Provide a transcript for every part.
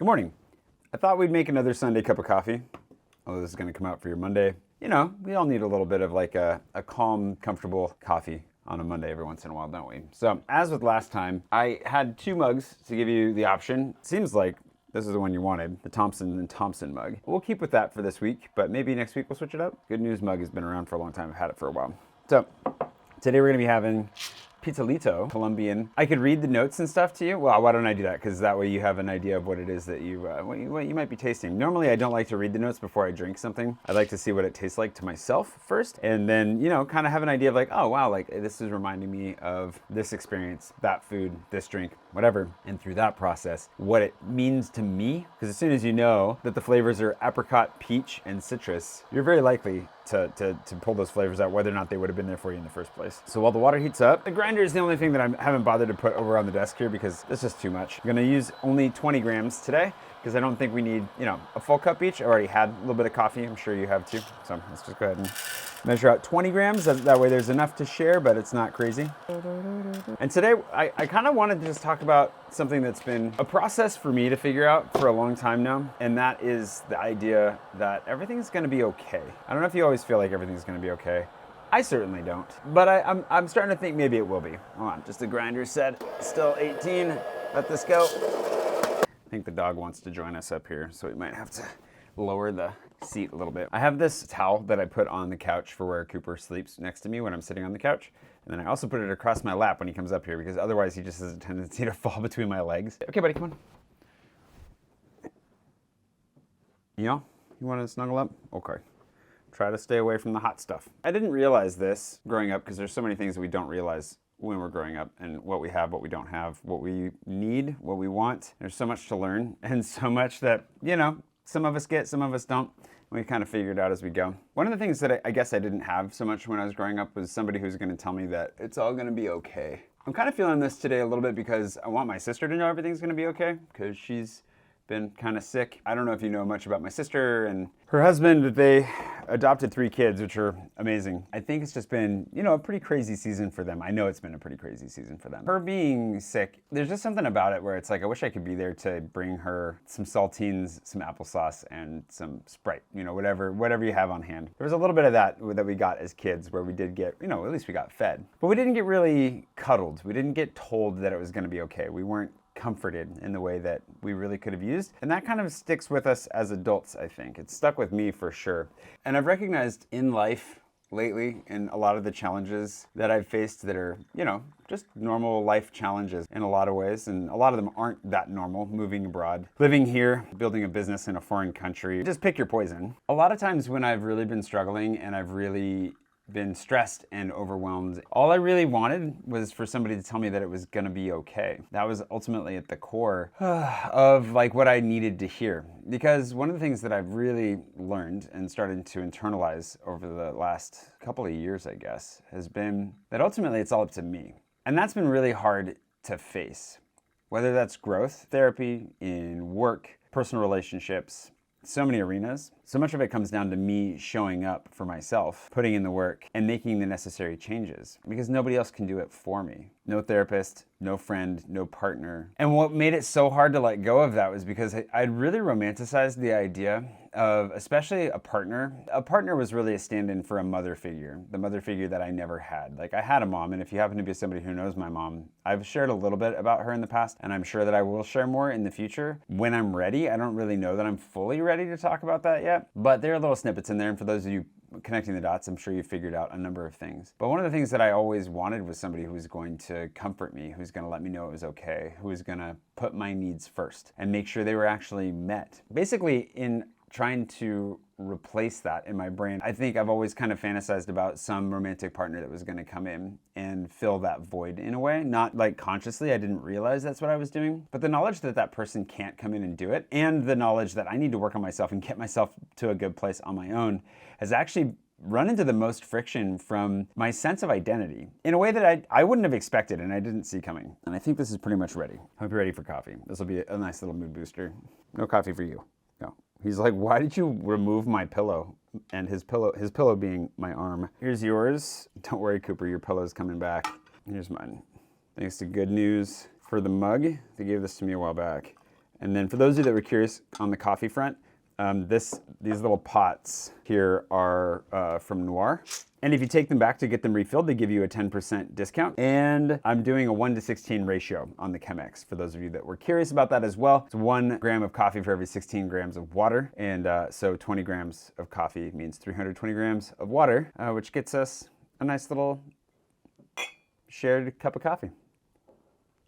Good morning. I thought we'd make another Sunday cup of coffee. Oh, this is going to come out for your Monday. You know, we all need a little bit of like a calm, comfortable coffee on a Monday every once in a while, don't we? So, as with last time, I had two mugs to give you the option. Seems like this is the one you wanted, the Thompson and Thompson mug. We'll keep with that for this week, but maybe next week we'll switch it up. Good News mug has been around for a long time. I've had it for a while. So, today we're going to be having Pizzolito, Colombian. I could read the notes and stuff to you. Well, why don't I do that? Because that way you have an idea of what it is that what you might be tasting. Normally, I don't like to read the notes before I drink something. I like to see what it tastes like to myself first, and then, you know, kind of have an idea of like, oh, wow, like this is reminding me of this experience, that food, this drink, whatever. And through that process, what it means to me. Because as soon as you know that the flavors are apricot, peach, and citrus, you're very likely to pull those flavors out, whether or not they would have been there for you in the first place. So while the water heats up, the grinder is the only thing that I haven't bothered to put over on the desk here because it's just too much. I'm gonna use only 20 grams today because I don't think we need, you know, a full cup each. I already had a little bit of coffee. I'm sure you have too. So let's just go ahead and measure out 20 grams. That way there's enough to share, but it's not crazy. And today I kind of wanted to just talk about something that's been a process for me to figure out for a long time now. And that is the idea that everything's gonna be okay. I don't know if you always feel like everything's gonna be okay. I certainly don't, but I'm starting to think maybe it will be. Hold on, just the grinder said, still 18, let this go. I think the dog wants to join us up here, so we might have to lower the seat a little bit. I have this towel that I put on the couch for where Cooper sleeps next to me when I'm sitting on the couch. And then I also put it across my lap when he comes up here because otherwise he just has a tendency to fall between my legs. Okay, buddy, come on. You want to snuggle up? Okay. Try to stay away from the hot stuff. I didn't realize this growing up because there's so many things that we don't realize when we're growing up and what we have, what we don't have, what we need, what we want. There's so much to learn and so much that, you know, some of us get, some of us don't. And we kind of figure it out as we go. One of the things that I guess I didn't have so much when I was growing up was somebody who's going to tell me that it's all going to be okay. I'm kind of feeling this today a little bit because I want my sister to know everything's going to be okay because she's been kind of sick. I don't know if you know much about my sister and her husband, but they adopted 3 kids, which are amazing. I think it's just been, you know, a pretty crazy season for them. I know it's been a pretty crazy season for them. Her being sick, there's just something about it where it's like, I wish I could be there to bring her some saltines, some applesauce, and some Sprite, you know, whatever you have on hand. There was a little bit of that we got as kids where we did get, you know, at least we got fed. But we didn't get really cuddled. We didn't get told that it was going to be okay. We weren't comforted in the way that we really could have used. And that kind of sticks with us as adults, I think. It's stuck with me for sure. And I've recognized in life lately, in a lot of the challenges that I've faced that are, you know, just normal life challenges in a lot of ways. And a lot of them aren't that normal. Moving abroad, living here, building a business in a foreign country. Just pick your poison. A lot of times when I've really been struggling and I've really been stressed and overwhelmed, all I really wanted was for somebody to tell me that it was gonna be okay. That was ultimately at the core of like what I needed to hear. Because one of the things that I've really learned and started to internalize over the last couple of years, I guess, has been that ultimately it's all up to me. And that's been really hard to face. Whether that's growth, therapy, in work, personal relationships, so many arenas. So much of it comes down to me showing up for myself, putting in the work, and making the necessary changes because nobody else can do it for me. No therapist, no friend, no partner. And what made it so hard to let go of that was because I'd really romanticized the idea of especially a partner. A partner was really a stand-in for a mother figure, the mother figure that I never had. Like I had a mom, and if you happen to be somebody who knows my mom, I've shared a little bit about her in the past, and I'm sure that I will share more in the future when I'm ready. I don't really know that I'm fully ready to talk about that yet, but there are little snippets in there, and for those of you connecting the dots, I'm sure you figured out a number of things. But one of the things that I always wanted was somebody who was going to comfort me, who's going to let me know it was okay, who was going to put my needs first and make sure they were actually met. Basically, in trying to replace that in my brain, I think I've always kind of fantasized about some romantic partner that was going to come in and fill that void in a way. Not like consciously, I didn't realize that's what I was doing, but the knowledge that that person can't come in and do it, and the knowledge that I need to work on myself and get myself to a good place on my own, has actually run into the most friction from my sense of identity in a way that I wouldn't have expected and I didn't see coming. And I think this is pretty much ready. Hope you're ready for coffee. This will be a nice little mood booster. No coffee for you. No. He's like, why did you remove my pillow? And his pillow being my arm. Here's yours. Don't worry, Cooper, your pillow's coming back. Here's mine. Thanks to Good News for the mug. They gave this to me a while back. And then for those of you that were curious on the coffee front, these little pots here are from Noir. And if you take them back to get them refilled, they give you a 10% discount. And I'm doing a 1:16 ratio on the Chemex for those of you that were curious about that as well. It's 1 gram of coffee for every 16 grams of water. And so 20 grams of coffee means 320 grams of water, which gets us a nice little shared cup of coffee.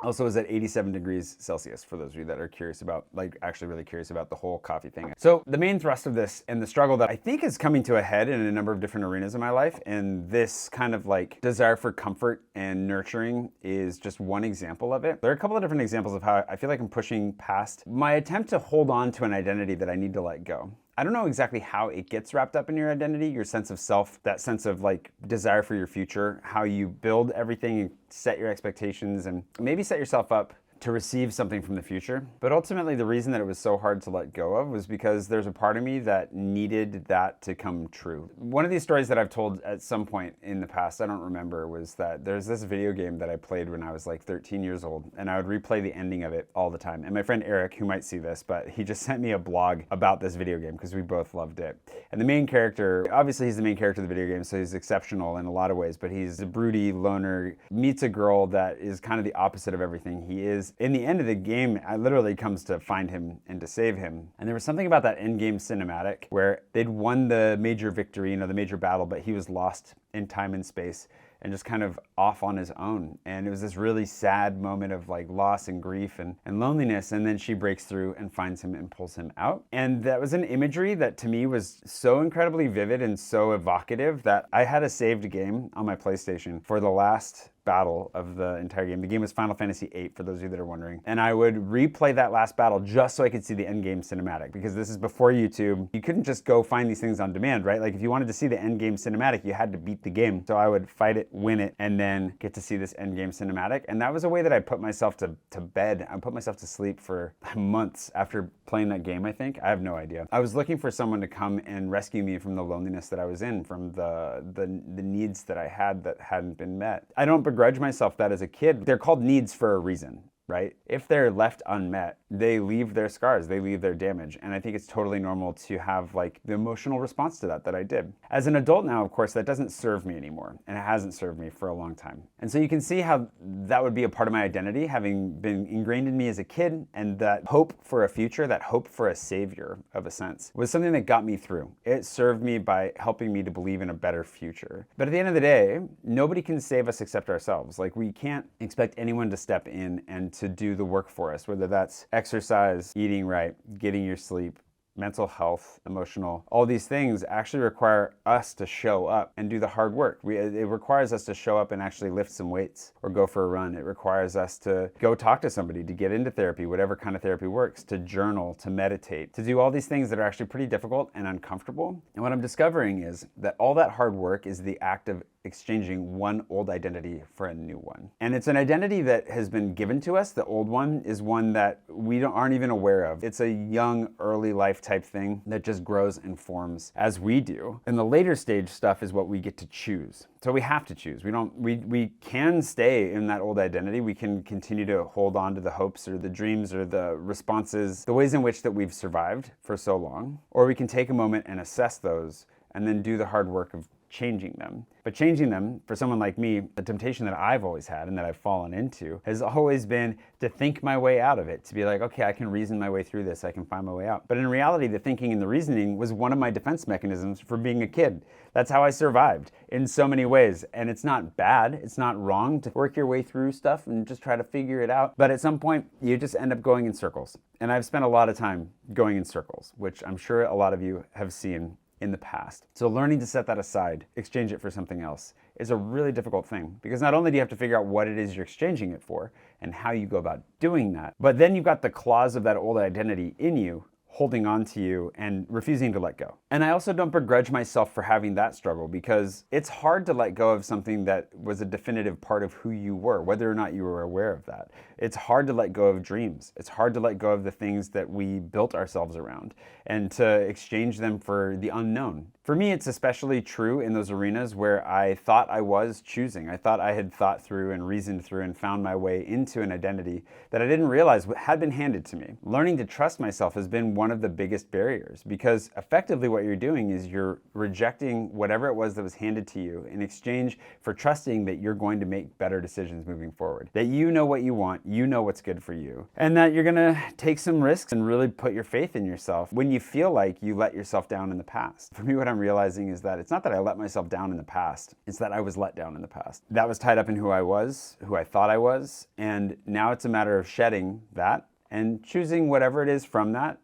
Also is at 87 degrees Celsius for those of you that are curious about, like actually really curious about the whole coffee thing. So the main thrust of this and the struggle that I think is coming to a head in a number of different arenas in my life, and this kind of like desire for comfort and nurturing is just one example of it. There are a couple of different examples of how I feel like I'm pushing past my attempt to hold on to an identity that I need to let go. I don't know exactly how it gets wrapped up in your identity, your sense of self, that sense of like desire for your future, how you build everything and set your expectations and maybe set yourself up to receive something from the future. But ultimately, the reason that it was so hard to let go of was because there's a part of me that needed that to come true. One of these stories that I've told at some point in the past, I don't remember, was that there's this video game that I played when I was like 13 years old, and I would replay the ending of it all the time. And my friend Eric, who might see this, but he just sent me a blog about this video game because we both loved it. And the main character, obviously he's the main character of the video game, so he's exceptional in a lot of ways, but he's a broody loner, meets a girl that is kind of the opposite of everything he is. In the end of the game, I literally comes to find him and to save him. And there was something about that end game cinematic where they'd won the major victory, the major battle, but he was lost in time and space and just kind of off on his own. And it was this really sad moment of like loss and grief and loneliness. And then she breaks through and finds him and pulls him out. And that was an imagery that to me was so incredibly vivid and so evocative that I had a saved game on my PlayStation for the last battle of the entire game. The game was Final Fantasy VIII, for those of you that are wondering. And I would replay that last battle just so I could see the end game cinematic, because this is before YouTube. You couldn't just go find these things on demand, right? Like if you wanted to see the end game cinematic, you had to beat the game. So I would fight it, win it, and then get to see this end game cinematic. And that was a way that I put myself to bed. I put myself to sleep for months after playing that game, I think. I have no idea. I was looking for someone to come and rescue me from the loneliness that I was in, from the needs that I had that hadn't been met. I don't begrudge myself that as a kid. They're called needs for a reason, right? If they're left unmet, they leave their scars, they leave their damage. And I think it's totally normal to have like the emotional response to that I did. As an adult now, of course, that doesn't serve me anymore. And it hasn't served me for a long time. And so you can see how that would be a part of my identity, having been ingrained in me as a kid. And that hope for a future, that hope for a savior of a sense, was something that got me through. It served me by helping me to believe in a better future. But at the end of the day, nobody can save us except ourselves. Like we can't expect anyone to step in and to do the work for us, whether that's exercise, eating right, getting your sleep, mental health, emotional, all these things actually require us to show up and do the hard work. It requires us to show up and actually lift some weights or go for a run. It requires us to go talk to somebody, to get into therapy, whatever kind of therapy works, to journal, to meditate, to do all these things that are actually pretty difficult and uncomfortable. And what I'm discovering is that all that hard work is the act of exchanging one old identity for a new one. And it's an identity that has been given to us. The old one is one that we aren't even aware of. It's a young, early life type thing that just grows and forms as we do. And the later stage stuff is what we get to choose. So we have to choose. We can stay in that old identity. We can continue to hold on to the hopes or the dreams or the responses, the ways in which that we've survived for so long. Or we can take a moment and assess those and then do the hard work of changing them. But changing them, for someone like me, the temptation that I've always had and that I've fallen into has always been to think my way out of it, to be like, okay, I can reason my way through this, I can find my way out. But in reality, the thinking and the reasoning was one of my defense mechanisms for being a kid. That's how I survived in so many ways. And it's not bad, it's not wrong to work your way through stuff and just try to figure it out. But at some point, you just end up going in circles. And I've spent a lot of time going in circles, which I'm sure a lot of you have seen in the past. So learning to set that aside, exchange it for something else, is a really difficult thing, because not only do you have to figure out what it is you're exchanging it for and how you go about doing that, but then you've got the claws of that old identity in you holding on to you and refusing to let go. And I also don't begrudge myself for having that struggle, because it's hard to let go of something that was a definitive part of who you were, whether or not you were aware of that. It's hard to let go of dreams. It's hard to let go of the things that we built ourselves around and to exchange them for the unknown. For me, it's especially true in those arenas where I thought I was choosing. I thought I had thought through and reasoned through and found my way into an identity that I didn't realize had been handed to me. Learning to trust myself has been one of the biggest barriers, because effectively what you're doing is you're rejecting whatever it was that was handed to you in exchange for trusting that you're going to make better decisions moving forward. That you know what you want, you know what's good for you, and that you're gonna take some risks and really put your faith in yourself when you feel like you let yourself down in the past. For me, what I'm realizing is that it's not that I let myself down in the past, it's that I was let down in the past. That was tied up in who I was, who I thought I was, and now it's a matter of shedding that and choosing whatever it is from that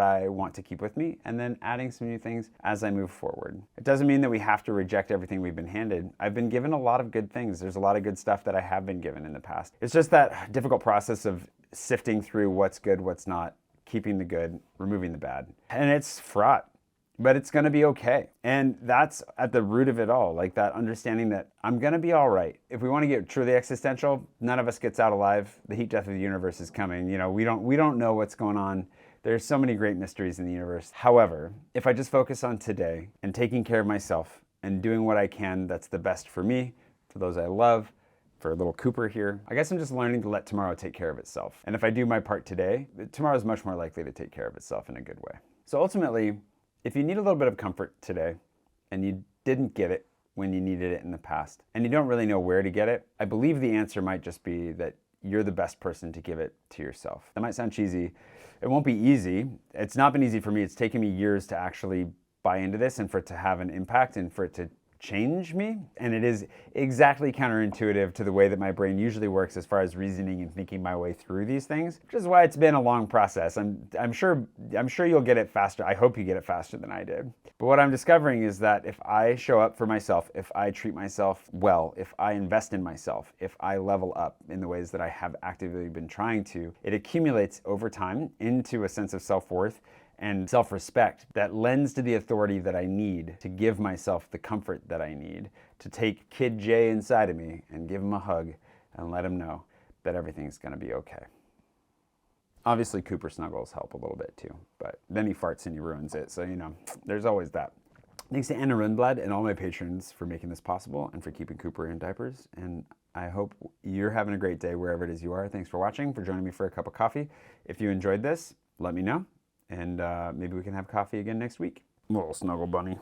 I want to keep with me, and then adding some new things as I move forward. It doesn't mean that we have to reject everything we've been handed. I've been given a lot of good things. There's a lot of good stuff that I have been given in the past. It's just that difficult process of sifting through what's good, what's not, keeping the good, removing the bad. And it's fraught, but it's gonna be okay. And that's at the root of it all, like that understanding that I'm gonna be all right. If we wanna get truly existential, none of us gets out alive. The heat death of the universe is coming. You know, we don't know what's going on. There's so many great mysteries in the universe. However, if I just focus on today and taking care of myself and doing what I can that's the best for me, for those I love, for little Cooper here, I guess I'm just learning to let tomorrow take care of itself. And if I do my part today, tomorrow is much more likely to take care of itself in a good way. So ultimately, if you need a little bit of comfort today and you didn't get it when you needed it in the past, and you don't really know where to get it, I believe the answer might just be that you're the best person to give it to yourself. That might sound cheesy. It won't be easy. It's not been easy for me. It's taken me years to actually buy into this and for it to have an impact and for it to change me. And it is exactly counterintuitive to the way that my brain usually works as far as reasoning and thinking my way through these things, which is why it's been a long process. I'm sure you'll get it faster. I hope you get it faster than I did. But what I'm discovering is that if I show up for myself, if I treat myself well, if I invest in myself, if I level up in the ways that I have actively been trying to, it accumulates over time into a sense of self-worth and self-respect that lends to the authority that I need to give myself the comfort that I need to take Kid Jay inside of me and give him a hug and let him know that everything's gonna be okay. Obviously, Cooper snuggles help a little bit too, but then he farts and he ruins it, so you know, there's always that. Thanks to Anna Rönnblad and all my patrons for making this possible and for keeping Cooper in diapers, and I hope you're having a great day wherever it is you are. Thanks for watching, for joining me for a cup of coffee. If you enjoyed this, let me know. And maybe we can have coffee again next week. Little snuggle bunny.